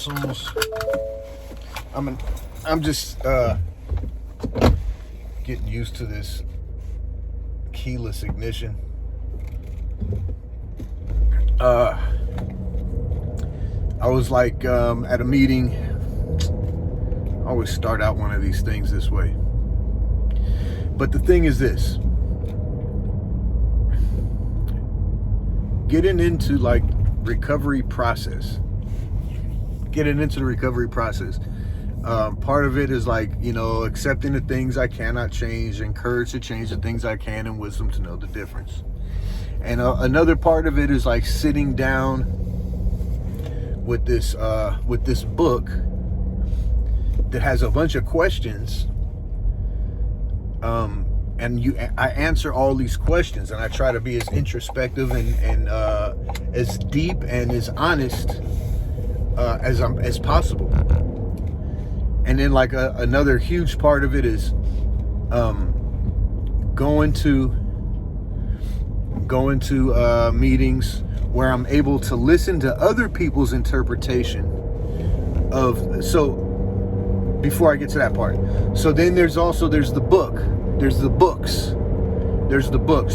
whistles. I'm just getting used to this keyless ignition. I was like at a meeting. I always start out one of these things this way. But the thing is this. Getting into like recovery process. Getting into the recovery process. Part of it is like, accepting the things I cannot change, encourage to change the things I can, and wisdom to know the difference. And another part of it is like sitting down with this book that has a bunch of questions. And I answer all these questions, and I try to be as introspective and as deep and as honest as possible. And then like another huge part of it is going to meetings where I'm able to listen to other people's interpretation of. So before I get to that part, so then there's the book. There's the books.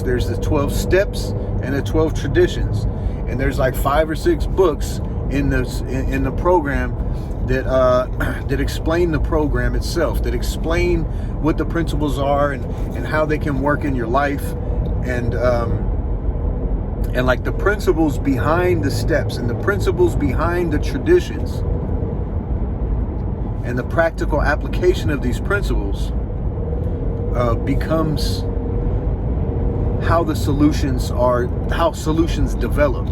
There's the 12 steps and the 12 traditions. And there's like 5 or 6 books in the program that explain the program itself, that explain what the principles are and how they can work in your life, and like the principles behind the steps and the principles behind the traditions and the practical application of these principles becomes how solutions develop.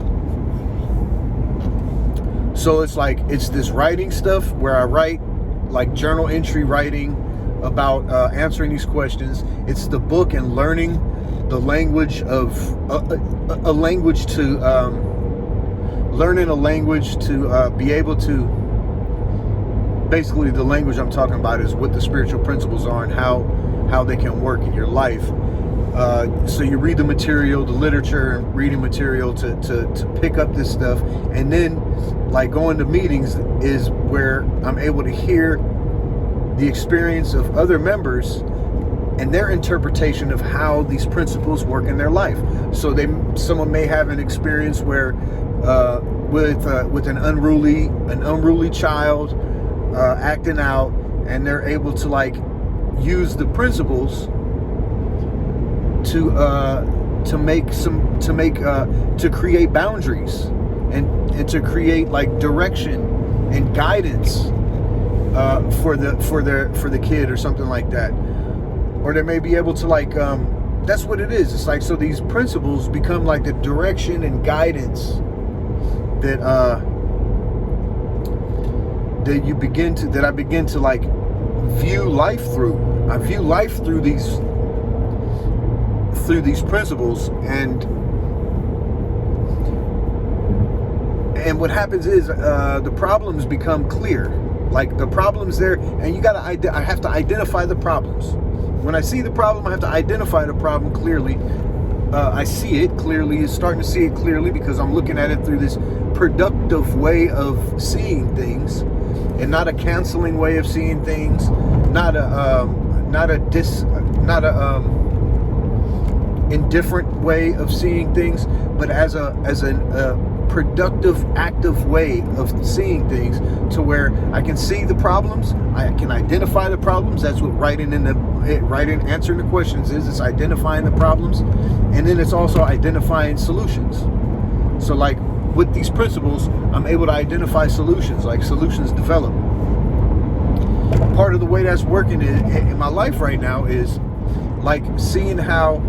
So it's this writing stuff where I write like journal entry writing about answering these questions. It's the book and learning the language of a language to learning a language to be able to. Basically, the language I'm talking about is what the spiritual principles are and how they can work in your life. So you read the material, the literature, and reading material to pick up this stuff. And then like going to meetings is where I'm able to hear the experience of other members and their interpretation of how these principles work in their life. So someone may have an experience where with an unruly child acting out, and they're able to like use the principles to create boundaries and to create like direction and guidance for the kid or something like that. Or they may be able to like that's what it is. It's like, so these principles become like the direction and guidance that I begin to like view life through. I view life through these principles, and what happens is the problems become clear. Like the problems there, and I have to identify the problems. When I see the problem, I have to identify the problem clearly. I see it clearly, starting to see it clearly, because I'm looking at it through this productive way of seeing things, and not a canceling way of seeing things, not a indifferent way of seeing things, but as a productive, active way of seeing things, to where I can see the problems, I can identify the problems. That's what answering the questions is. It's identifying the problems, and then it's also identifying solutions. So like with these principles, I'm able to identify solutions, like solutions develop. Part of the way that's working in my life right now is like seeing how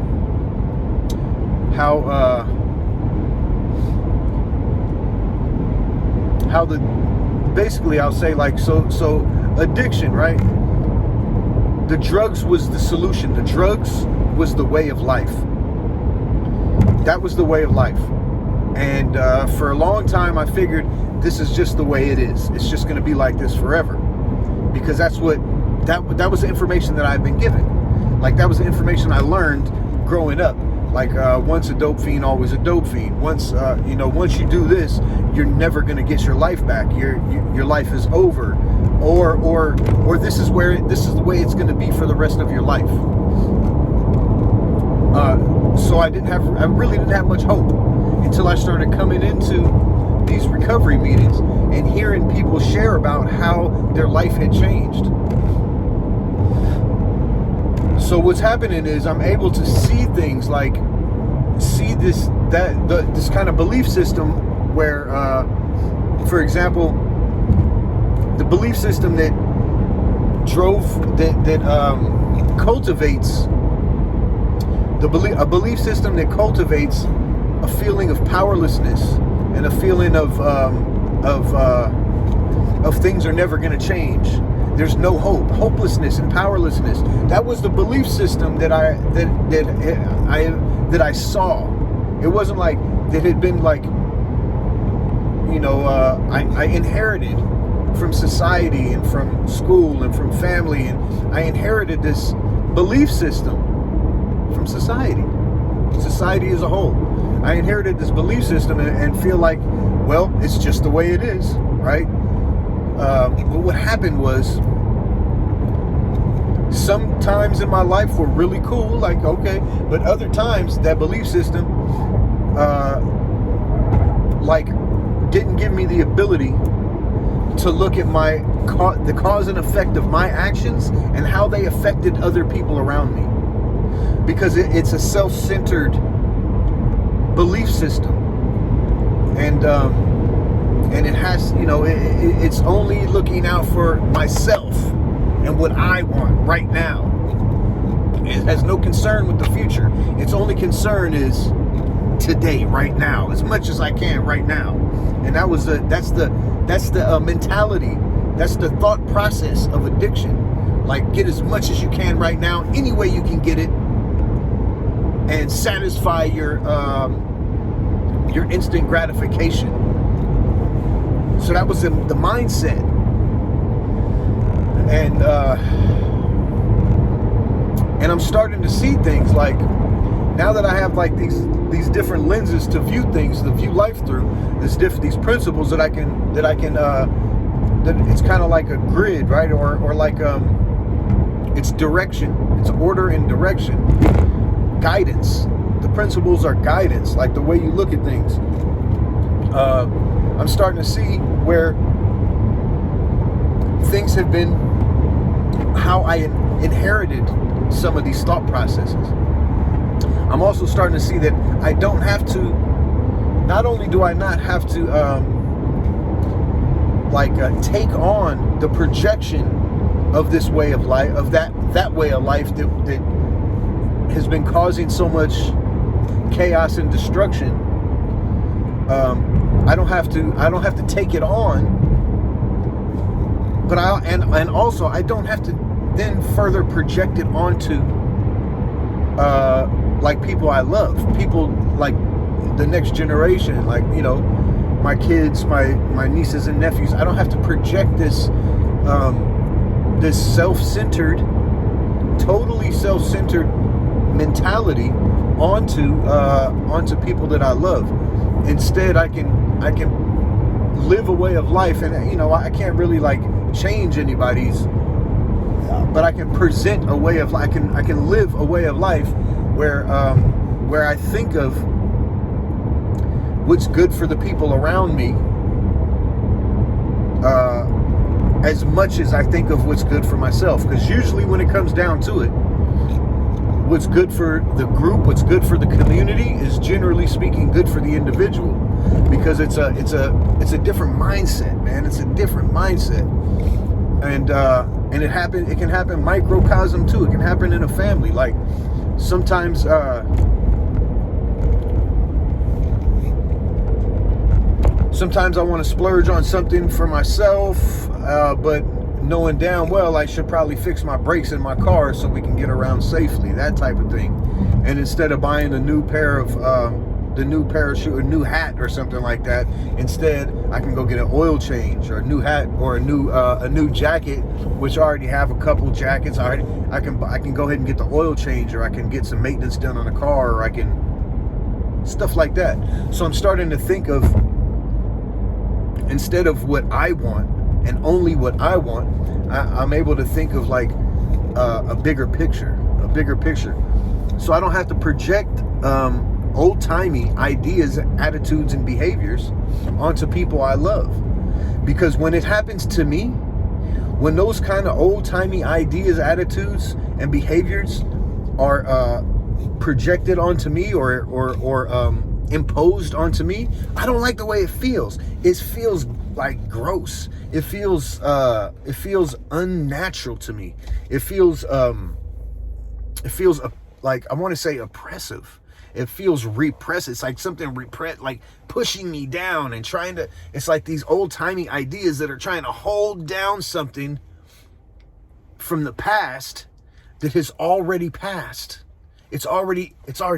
basically I'll say like, so addiction, right? The drugs was the solution. The drugs was the way of life. That was the way of life. And for a long time I figured this is just the way it is. It's just going to be like this forever. Because that was the information that I've been given. Like that was the information I learned growing up. Like once a dope fiend, always a dope fiend. Once once you do this, you're never going to get your life back. Your life is over, or this is the way it's going to be for the rest of your life. So I really didn't have much hope until I started coming into these recovery meetings and hearing people share about how their life had changed. So what's happening is I'm able to see things, like see this kind of belief system where, for example, the belief system that cultivates a belief system that cultivates a feeling of powerlessness and a feeling of things are never going to change. There's no hope, hopelessness, and powerlessness. That was the belief system that I saw. It wasn't like that had been like, I inherited from society and from school and from family, and I inherited this belief system from society as a whole. I inherited this belief system and feel like, well, it's just the way it is, right? But what happened was, some times in my life were really cool, like, okay, but other times that belief system didn't give me the ability to look at the cause and effect of my actions and how they affected other people around me, because it's a self-centered belief system, and it has, it's only looking out for myself and what I want right now. It has no concern with the future. Its only concern is today, right now, as much as I can right now. And that's the mentality, that's the thought process of addiction. Like, get as much as you can right now, any way you can get it, and satisfy your instant gratification. So that was the mindset. And I'm starting to see things, like, now that I have like these different lenses to view things, to view life through, these principles that I can that it's kind of like a grid, right? Or like it's direction, it's order and direction, guidance. The principles are guidance, like the way you look at things. I'm starting to see where things have been, how I inherited some of these thought processes. I'm also starting to see that I don't have to, not only do I not have to take on the projection of this way of life, of that way of life that has been causing so much chaos and destruction. I don't have to take it on, but also I don't have to then further project it onto like people I love, people like the next generation, like, my kids, my nieces and nephews. I don't have to project this this self-centered, totally self-centered mentality onto people that I love. Instead, I can live a way of life, and I can't really like change anybody's, but I can present a way of life. I can live a way of life where I think of what's good for the people around me, as much as I think of what's good for myself. Because usually when it comes down to it, what's good for the group, what's good for the community, is generally speaking good for the individual, because it's a different mindset, man. It's a different mindset, and it can happen microcosm too. It can happen in a family. Like, sometimes I want to splurge on something for myself, but knowing damn well I should probably fix my brakes in my car so we can get around safely, that type of thing. And instead of buying a new pair of the new parachute, a new hat or something like that, instead I can go get an oil change, or a new hat, or a new jacket, which I already have a couple jackets. I can go ahead and get the oil change, or I can get some maintenance done on the car, or I can stuff like that. So I'm starting to think of, instead of what I want and only what I want, I'm able to think of like a bigger picture. So I don't have to project old-timey ideas, attitudes, and behaviors onto people I love. Because when it happens to me, when those kind of old-timey ideas, attitudes, and behaviors are projected onto me or imposed onto me, I don't like the way it feels. It feels like gross. It feels unnatural to me. It feels like, I want to say oppressive. It feels repressive. It's like something repressed, like pushing me down and trying to, it's like these old-timey ideas that are trying to hold down something from the past that has already passed. It's already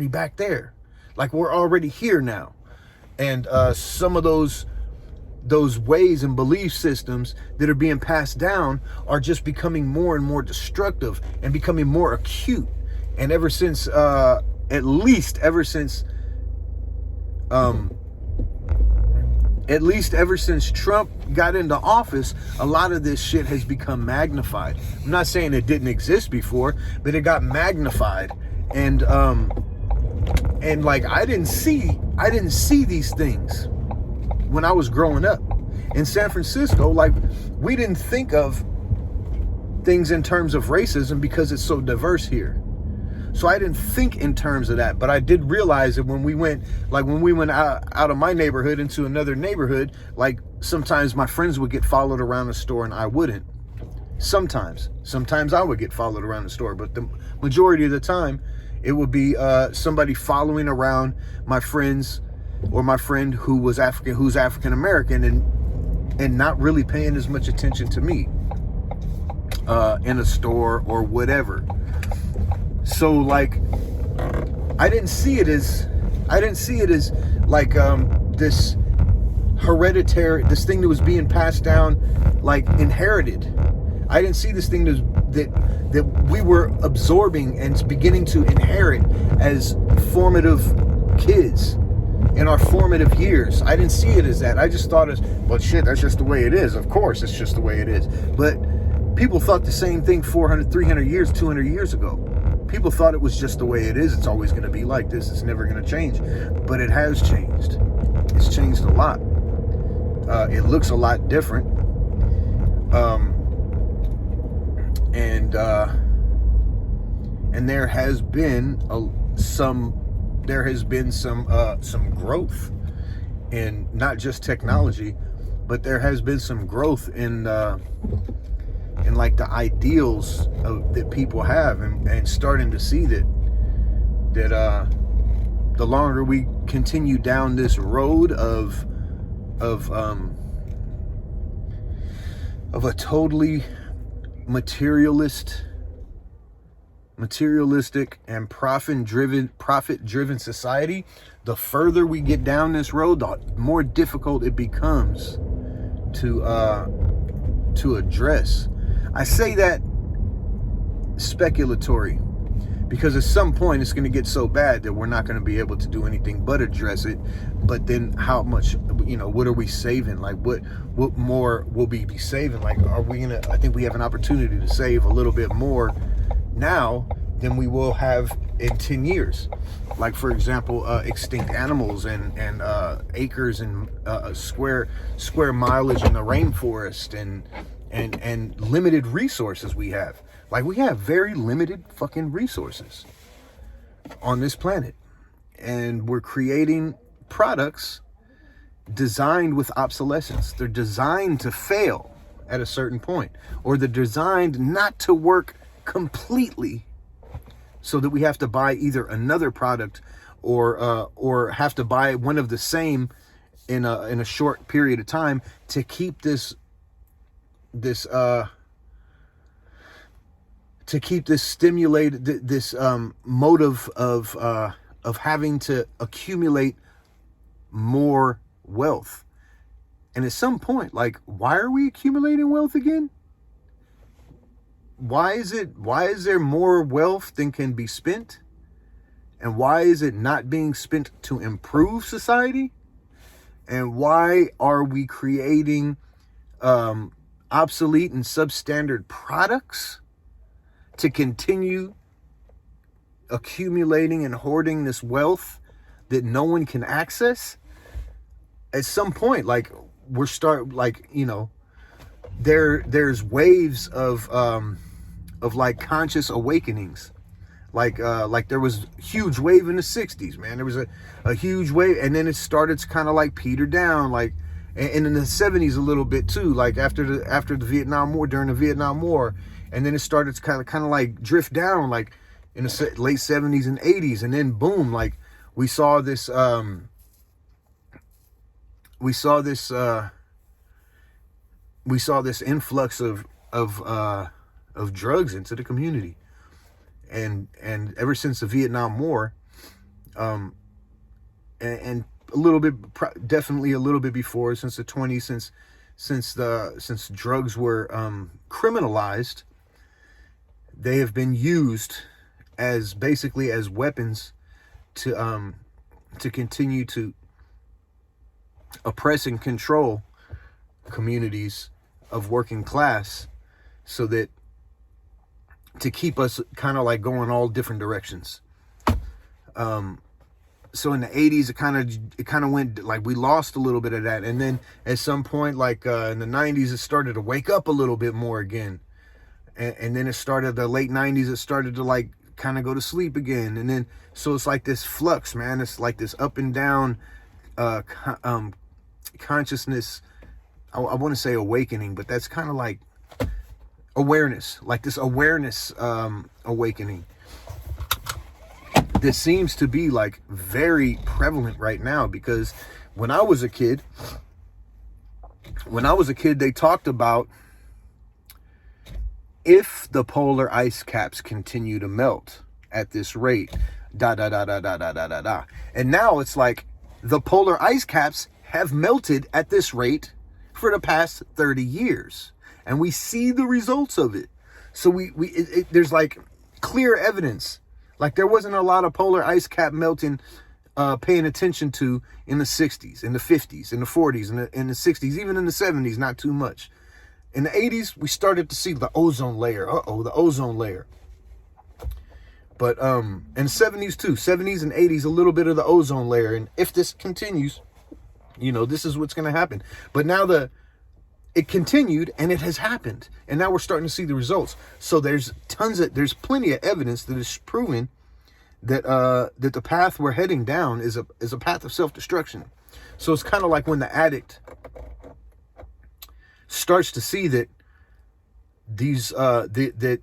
back there. Like, we're already here now. And some of those ways and belief systems that are being passed down are just becoming more and more destructive and becoming more acute. And ever since Trump got into office, a lot of this shit has become magnified. I'm not saying it didn't exist before, but it got magnified. And like, I didn't see these things when I was growing up in San Francisco. Like, we didn't think of things in terms of racism because it's so diverse here. So I didn't think in terms of that, but I did realize that when we went out of my neighborhood into another neighborhood, like, sometimes my friends would get followed around the store and I wouldn't. Sometimes I would get followed around the store, but the majority of the time it would be somebody following around my friends or my friend who's African American and not really paying as much attention to me in a store or whatever. So, like, I didn't see it as like this hereditary, this thing that was being passed down, like, inherited. I didn't see this thing that we were absorbing and beginning to inherit as formative kids in our formative years. I didn't see it as that. I just thought, well, shit, that's just the way it is. Of course, it's just the way it is. But people thought the same thing 400, 300 years, 200 years ago. People thought it was just the way it is. It's always going to be like this. It's never going to change. But it has changed. It's changed a lot. It looks a lot different. And there has been some growth in not just technology, but there has been some growth in like the ideals that people have, and starting to see that the longer we continue down this road of a totally materialistic and profit-driven society, the further we get down this road, the more difficult it becomes to address. I say that speculatory because at some point it's going to get so bad that we're not going to be able to do anything but address it. But then how much, what are we saving? Like, what more will we be saving? Like, I think we have an opportunity to save a little bit more now than we will have in 10 years. Like, for example, extinct animals and acres and square mileage in the rainforest and limited resources we have. Like, we have very limited fucking resources on this planet. And we're creating products designed with obsolescence. They're designed to fail at a certain point, or they're designed not to work completely, so that we have to buy either another product or have to buy one of the same in a short period of time to keep this stimulated, this motive of having to accumulate more wealth. And at some point, like, why are we accumulating wealth again? Why is there more wealth than can be spent? And why is it not being spent to improve society? And why are we creating obsolete and substandard products to continue accumulating and hoarding this wealth that no one can access? At some point, like there's waves of like conscious awakenings. Like there was a huge wave in the 60s, man. There was a huge wave, and then it started to kind of like peter down, like, and in the 70s a little bit too, like after the Vietnam War, during the Vietnam War, and then it started to kind of like drift down, like in the late 70s and 80s, and then boom, like we saw this influx of drugs into the community. And ever since the Vietnam War, and a little bit, definitely a little bit before, since the 20s, since drugs were criminalized, they have been used as basically as weapons to continue to oppress and control communities of working class, so that to keep us kind of like going all different directions. So in the 80s, it kind of went, like, we lost a little bit of that. And then at some point, like in the 90s, it started to wake up a little bit more again. And then it started, the late 90s, it started to like kind of go to sleep again. And then, so it's like this flux, man. It's like this up and down consciousness. I want to say awakening, but that's kind of like awareness, like this awareness awakening that seems to be like very prevalent right now. Because when I was a kid, they talked about, if the polar ice caps continue to melt at this rate, and now it's like the polar ice caps have melted at this rate for the past 30 years. And we see the results of it. So there's like clear evidence. Like there wasn't a lot of polar ice cap melting, paying attention to in the 60s, in the 50s, in the 40s, in the 60s, even in the 70s, not too much. In the 80s, we started to see the ozone layer. The ozone layer. But in the 70s too, 70s and 80s, a little bit of the ozone layer. And if this continues, this is what's going to happen. But now it continued, and it has happened, and now we're starting to see the results. So there's plenty of evidence that is proving that that the path we're heading down is a path of self-destruction. So it's kind of like when the addict starts to see that these the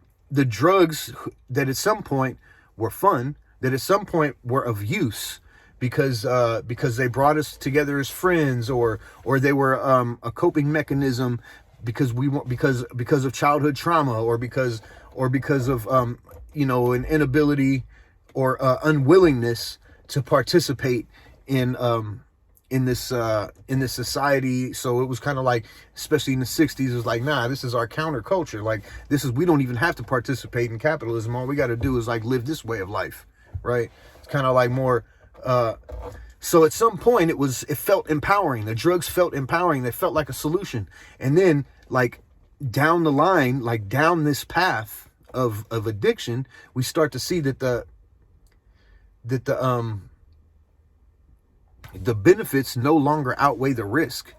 drugs that at some point were fun, that at some point were of use, because they brought us together as friends, or they were a coping mechanism because of childhood trauma, or because of an inability or unwillingness to participate in this society. So it was kind of like, especially in the 60s, it was like, nah, this is our counterculture. Like, we don't even have to participate in capitalism. All we got to do is like live this way of life, right? It's kind of like more. So at some point it felt empowering. The drugs felt empowering. They felt like a solution. And then like down the line, like down this path of addiction, we start to see that the benefits no longer outweigh the risk.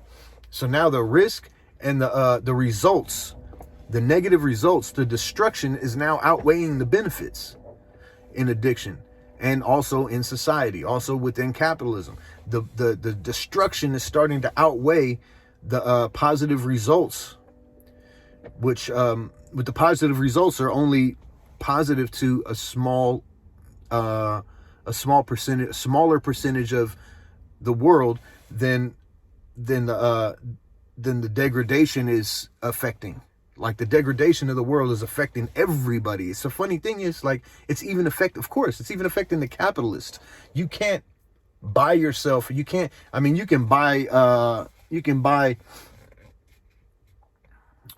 So now the risk and the results, the negative results, the destruction is now outweighing the benefits in addiction. And also in society, also within capitalism, the destruction is starting to outweigh the positive results, which with the positive results are only positive to a smaller percentage of the world than the degradation is affecting. Like the degradation of the world is affecting everybody. It's a funny thing is like, it's even affecting the capitalist. You can't buy yourself. You can buy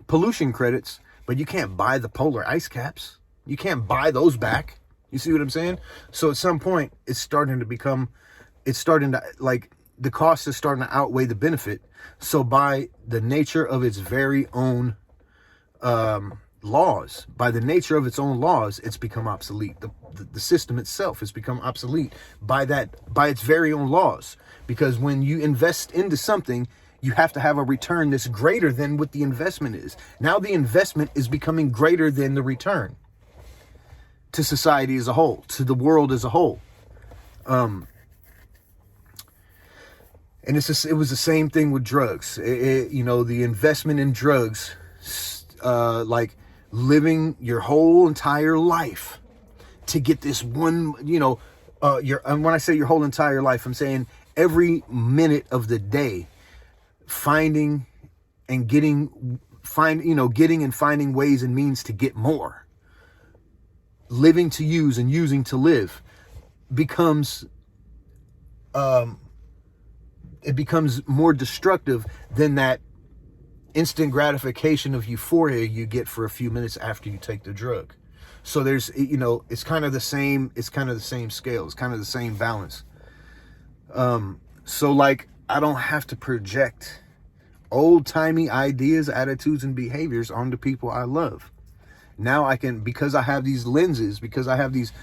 pollution credits, but you can't buy the polar ice caps. You can't buy those back. You see what I'm saying? So at some point, it's starting to like, the cost is starting to outweigh the benefit. So by the nature of its very own laws, it's become obsolete. The system itself has become obsolete by its very own laws. Because when you invest into something, you have to have a return that's greater than what the investment is. Now the investment is becoming greater than the return to society as a whole, to the world as a whole. And it was the same thing with drugs. The investment in drugs, like living your whole entire life to get this one, and when I say your whole entire life, I'm saying every minute of the day, getting and finding ways and means to get more. Living to use and using to live becomes more destructive than that instant gratification of euphoria you get for a few minutes after you take the drug. So there's, it's kind of the same scale. It's kind of the same balance. So like, I don't have to project old-timey ideas, attitudes, and behaviors onto people I love. Now I can, because I have these lenses, because I have these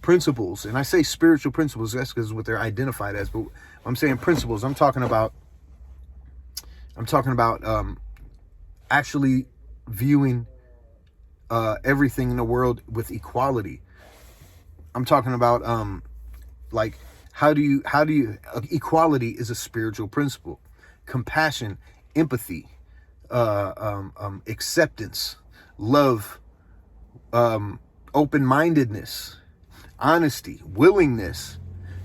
principles, and I say spiritual principles, that's because what they're identified as, but I'm saying principles. I'm talking about actually viewing everything in the world with equality. I'm talking about like, how do you equality is a spiritual principle. Compassion, empathy, acceptance, love, open-mindedness, honesty, willingness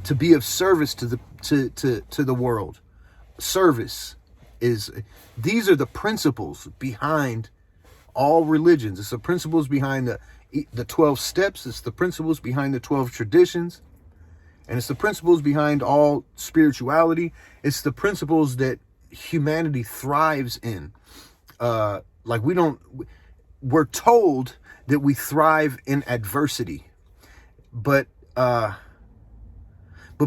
to be of service to the world. Service these are the principles behind all religions. It's the principles behind the 12 steps. It's the principles behind the 12 traditions. And it's the principles behind all spirituality. It's the principles that humanity thrives in. We're told that we thrive in adversity, but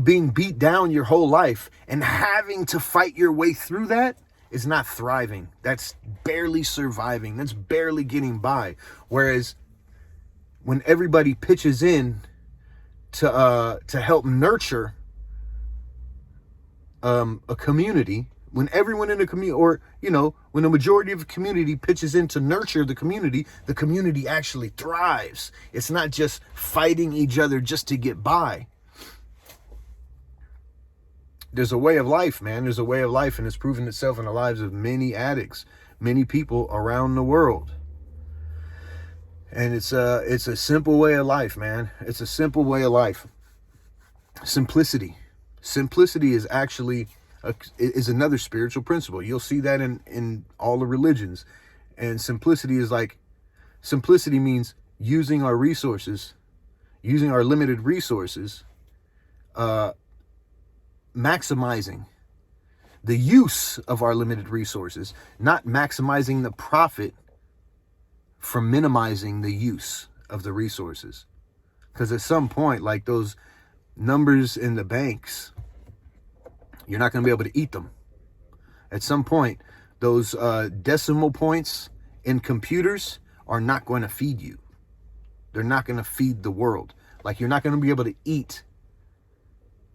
being beat down your whole life and having to fight your way through that is not thriving. That's barely surviving. That's barely getting by. Whereas when everybody pitches in to help nurture a community, when everyone in the community, or when the majority of the community pitches in to nurture the community actually thrives. It's not just fighting each other just to get by. There's a way of life, man. There's a way of life, and it's proven itself in the lives of many addicts, many people around the world. And it's a simple way of life, man. It's a simple way of life. Simplicity is actually is another spiritual principle. You'll see that in all the religions. And simplicity means using our resources, using our limited resources, maximizing the use of our limited resources, not maximizing the profit from minimizing the use of the resources. Because at some point, like those numbers in the banks, you're not going to be able to eat them. At some point, those decimal points in computers are not going to feed you. They're not going to feed the world. Like, you're not going to be able to eat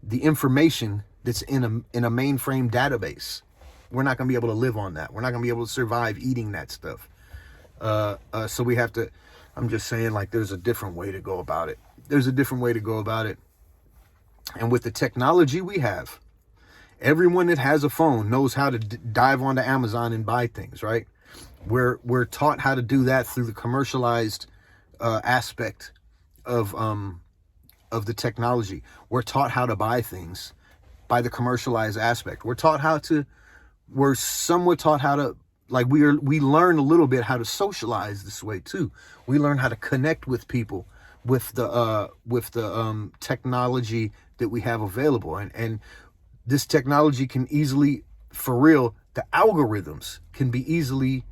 the information that's in a mainframe database. We're not going to be able to live on that. We're not going to be able to survive eating that stuff. So we have to, I'm just saying, like, there's a different way to go about it. And with the technology we have, everyone that has a phone knows how to dive onto Amazon and buy things, right? We're taught how to do that through the commercialized aspect of the technology. We're taught how to buy things by the commercialized aspect. We're somewhat taught how to, like, we learn a little bit how to socialize this way too. We learn how to connect with people with the technology that we have available. And this technology can easily, for real, the algorithms can be easily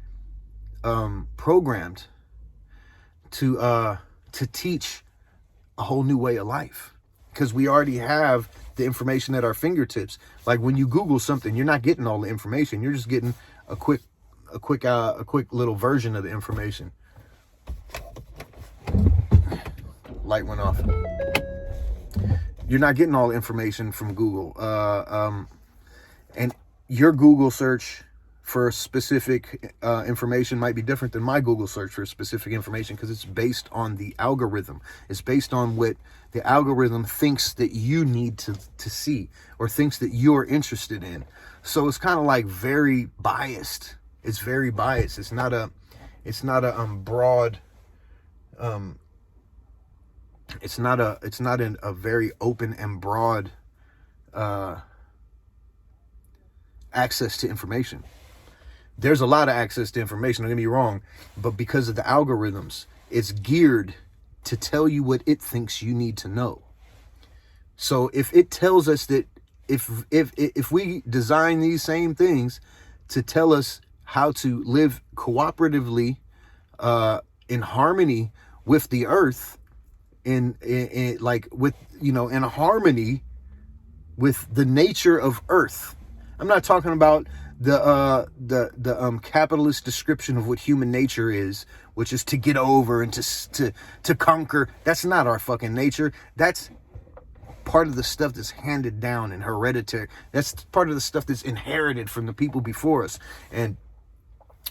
programmed to teach a whole new way of life, because we already have the information at our fingertips. Like when you Google something, you're not getting all the information. You're just getting a quick little version of the information. Light went off. You're not getting all the information from Google. And your Google search for specific information might be different than my Google search for specific information, because it's based on the algorithm. It's based on what the algorithm thinks that you need to see, or thinks that you're interested in. So it's kind of like very biased. It's very biased. It's not a broad, it's not a very open and broad access to information. There's a lot of access to information, don't get me wrong, but because of the algorithms, it's geared to tell you what it thinks you need to know. So if it tells us that if we design these same things to tell us how to live cooperatively in harmony with the earth, in harmony with the nature of earth. I'm not talking about the capitalist description of what human nature is, which is to get over and to conquer. That's not our fucking nature. That's part of the stuff that's handed down and hereditary. That's part of the stuff that's inherited from the people before us. And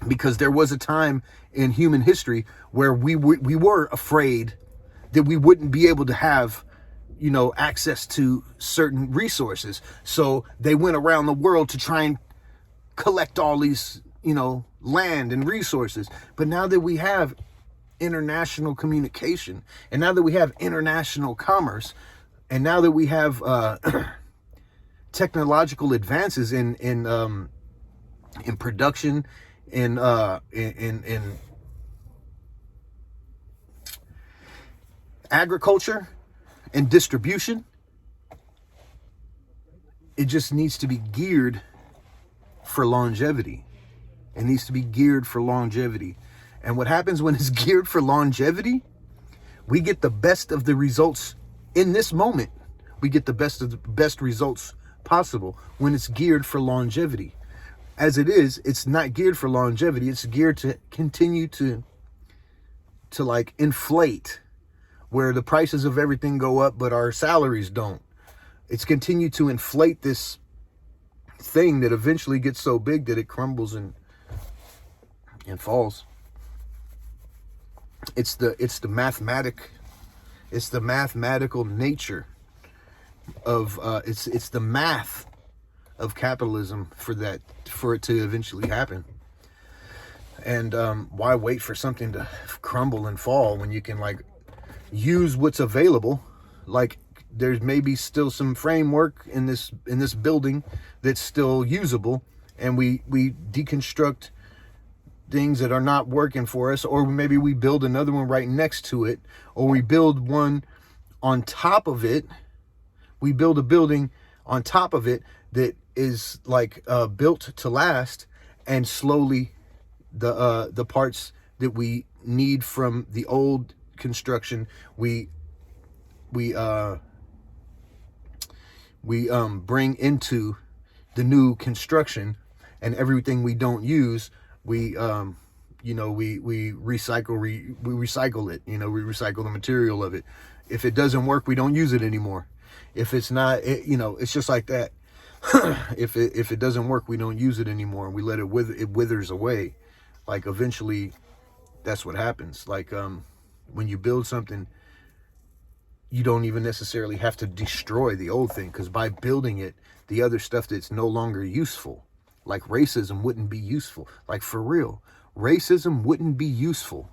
because there was a time in human history where we were afraid that we wouldn't be able to have, access to certain resources. So they went around the world to try and collect all these, land and resources. But now that we have international communication, and now that we have international commerce, and now that we have technological advances in production, in agriculture and distribution, it just needs to be geared for longevity. It needs to be geared for longevity. And what happens when it's geared for longevity? We get the best of the results in this moment. We get the best of the best results possible when it's geared for longevity. As it is, it's not geared for longevity. It's geared to continue to inflate, where the prices of everything go up, but our salaries don't. It's continued to inflate this thing that eventually gets so big that it crumbles and falls. It's the mathematical nature of it's the math of capitalism for it to eventually happen. And why wait for something to crumble and fall when you can use what's available? There's maybe still some framework in this building that's still usable, and we deconstruct things that are not working for us, or maybe we build another one right next to it, or we build one on top of it. We build a building on top of it that is built to last, and slowly the parts that we need from the old construction we bring into the new construction, and everything we don't use, we recycle it. We recycle the material of it. If it doesn't work, we don't use it anymore. If it's not, it's just like that. If it doesn't work, we don't use it anymore. We let it wither. It withers away. Eventually, that's what happens. When you build something, you don't even necessarily have to destroy the old thing, because by building it, the other stuff that's no longer useful, like racism, wouldn't be useful. For real, racism wouldn't be useful.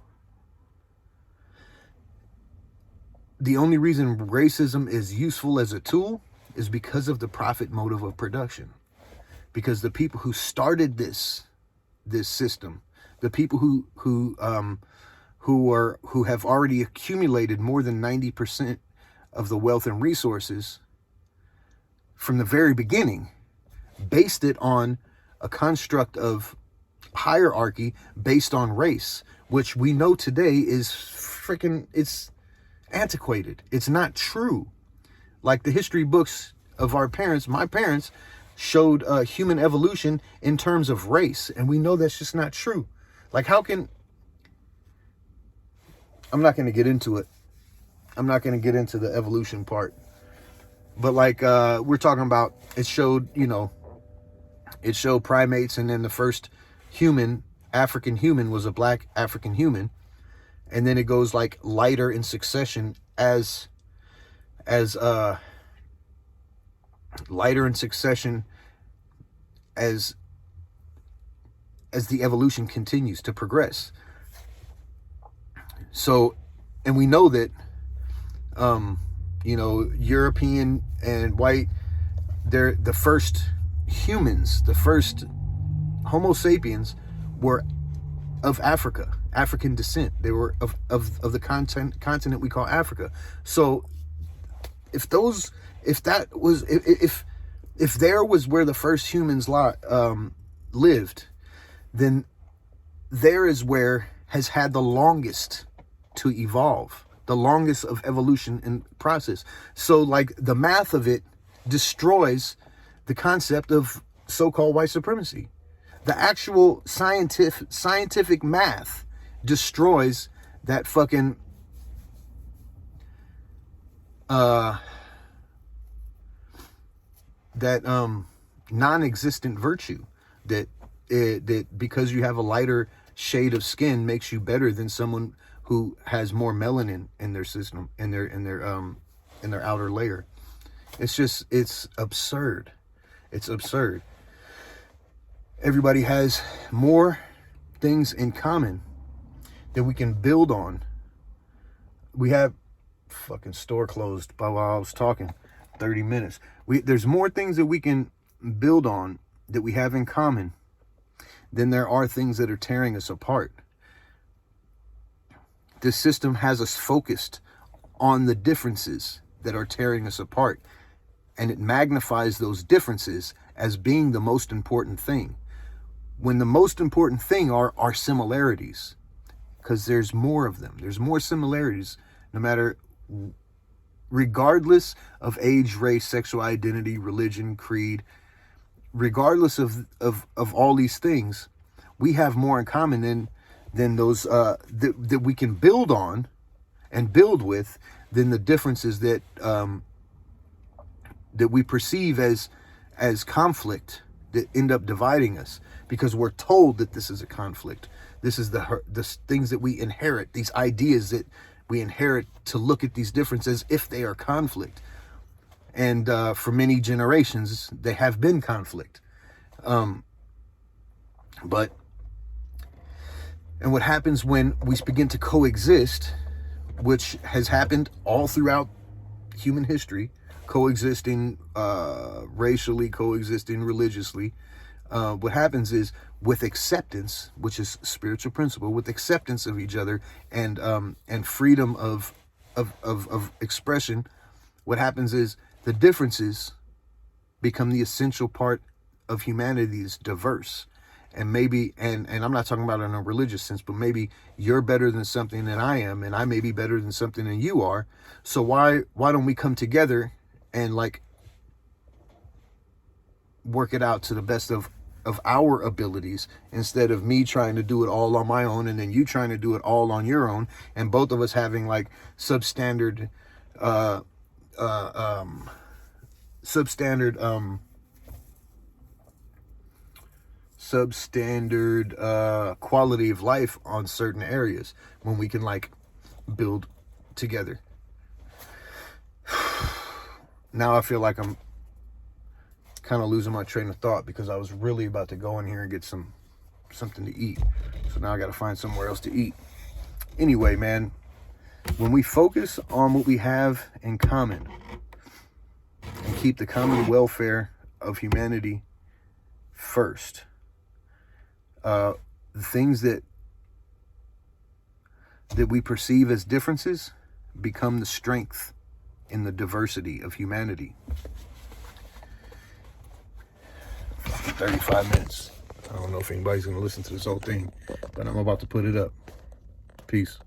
The only reason racism is useful as a tool is because of the profit motive of production. Because the people who started this system, the people who have already accumulated more than 90% of the wealth and resources from the very beginning, based it on a construct of hierarchy based on race, which we know today is it's antiquated. It's not true. Like the history books of our parents, my parents showed human evolution in terms of race. And we know that's just not true. Like how can... I'm not going to get into it. I'm not going to get into the evolution part. But like we're talking about, it showed, you know, it showed primates, and then the first human, African human, was a black African human. And then it goes like lighter in succession as lighter in succession as the evolution continues to progress. So, and we know that, you know, European and white, they're the first humans, the first Homo sapiens were of Africa, African descent. They were of the continent we call Africa. So if there was where the first humans lived, then there is where has had the longest to evolve, the longest of evolution and process. So like the math of it destroys the concept of so-called white supremacy. The actual scientific math destroys that fucking non-existent virtue that because you have a lighter shade of skin makes you better than someone who has more melanin in their system, in their outer layer. It's absurd. It's absurd. Everybody has more things in common that we can build on. We have fucking store closed while I was talking 30 minutes. There's more things that we can build on that we have in common than there are things that are tearing us apart. This system has us focused on the differences that are tearing us apart, and it magnifies those differences as being the most important thing, when the most important thing are our similarities, because there's more of them. There's more similarities, no matter, regardless of age, race, sexual identity, religion, creed, regardless of all these things, we have more in common than those that we can build on and build with than the differences that we perceive as conflict that end up dividing us, because we're told that this is a conflict. This is the things that we inherit, these ideas that we inherit, to look at these differences if they are conflict. And for many generations, they have been conflict. And what happens when we begin to coexist, which has happened all throughout human history, coexisting racially, coexisting religiously, what happens is, with acceptance, which is spiritual principle, with acceptance of each other and freedom of expression, what happens is the differences become the essential part of humanity is diverse. And maybe, and I'm not talking about it in a religious sense, but maybe you're better than something than I am, and I may be better than something than you are. So why don't we come together and like work it out to the best of our abilities, instead of me trying to do it all on my own and then you trying to do it all on your own, and both of us having like substandard quality of life on certain areas, when we can like build together. Now I feel like I'm kind of losing my train of thought, because I was really about to go in here and get something to eat. So now I got to find somewhere else to eat. Anyway, man, when we focus on what we have in common and keep the common welfare of humanity first, the things that we perceive as differences become the strength in the diversity of humanity. 35 minutes. I don't know if anybody's going to listen to this whole thing, but I'm about to put it up. Peace.